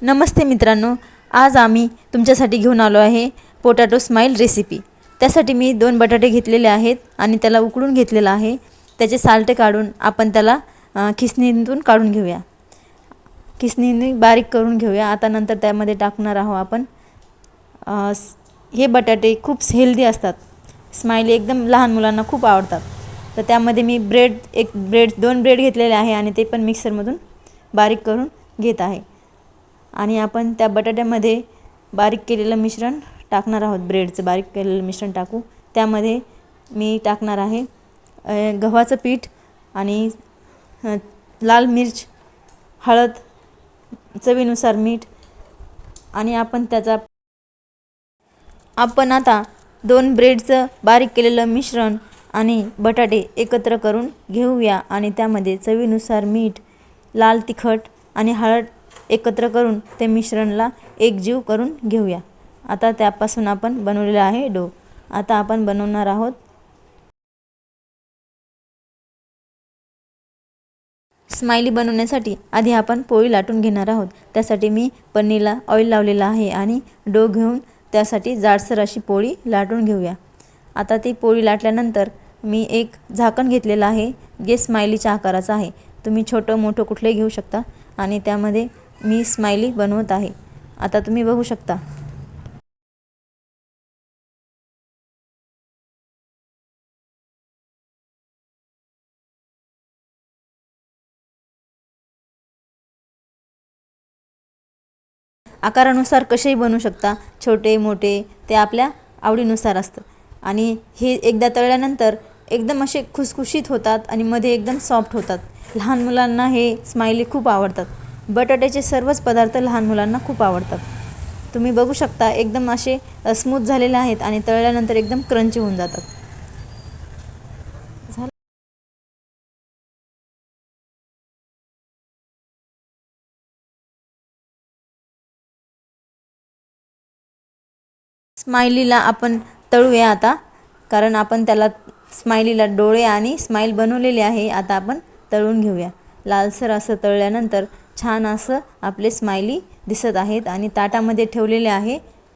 नमस्ते मित्रांनो, आज आम्ही तुमच्यासाठी घेऊन आलो आहे पोटॅटो स्माइल रेसिपी। त्यासाठी मी 2 बटाटे घेतलेले आहेत आणि त्याला उकडून घेतलेला आहे। त्याचे साल्टे काढून आपण त्याला खिसणीतून काढून घेऊया। खिसणीने बारीक करून घेऊया। आता नंतर त्यामध्ये टाकणार आहोत आपण हे बटाटे खूप हेल्दी असतात। स्माइली एकदम लहान मुलांना खूप आवडतात। तर त्यामध्ये मी दोन ब्रेड घेतलेले आहे आणि ते पण मिक्सरमधून बारीक करून घेत आहे। आणि आपण त्या बटाट्यामध्ये बारीक केलेलं मिश्रण टाकणार आहोत। ब्रेडचं बारीक केलेलं मिश्रण टाकू। त्यामध्ये मी टाकणार आहे गव्हाचं पीठ आणि लाल मिर्च, हळद, चवीनुसार मीठ आणि आपण आता 2 ब्रेडचं बारीक केलेलं मिश्रण आणि बटाटे एकत्र करून घेऊया आणि त्यामध्ये चवीनुसार मीठ, लाल तिखट आणि हळद एकत्र करून ते मिश्रणला एकजीव करून घेऊया। आता त्यापासून आपण बनवलेला आहे डो। आता आपण बनवणार आहोत स्माइली। बनवण्यासाठी आधी आपण पोळी लाटून घेणार आहोत। त्यासाठी मी पन्नीला ऑइल लावलेला आहे आणि डो घेऊन त्यासाठी जाडसर अशी पोळी लाटून घेऊया। आता ती पोळी लाटल्यानंतर मी एक झाकण घेतलेला आहे जे स्माइलीच्या आकाराचं आहे। तुम्ही छोटं मोठं कुठलेही घेऊ शकता आणि त्यामध्ये मी स्माइली बनवत आहे। आता तुम्ही बघू शकता आकारानुसार कसेही बनवू शकता। छोटे मोठे ते आपल्या आवडीनुसार असतं। आणि हे एकदा तळल्यानंतर एकदम असे खुसखुशीत होतात आणि मध्ये एकदम सॉफ्ट होतात। लहान मुलांना हे स्माइली खूप आवडतात। बटाट्याचे सर्वच पदार्थ लहान मुलांना खूप आवडतात। तुम्ही बघू शकता एकदम असे स्मूथ झालेले आहेत आणि तळल्यानंतर एकदम क्रंची होऊन जातात। स्माइलीला आपण तळूया आता, कारण आपण त्याला स्माइलीला डोळे आणि स्माइल बनवलेले आहे। आता आपण तळून घेऊया। लालसर असं तळल्यानंतर छान असं आपले स्माइली दिसत आहेत आणि ताटामध्ये ठेवलेले आहे।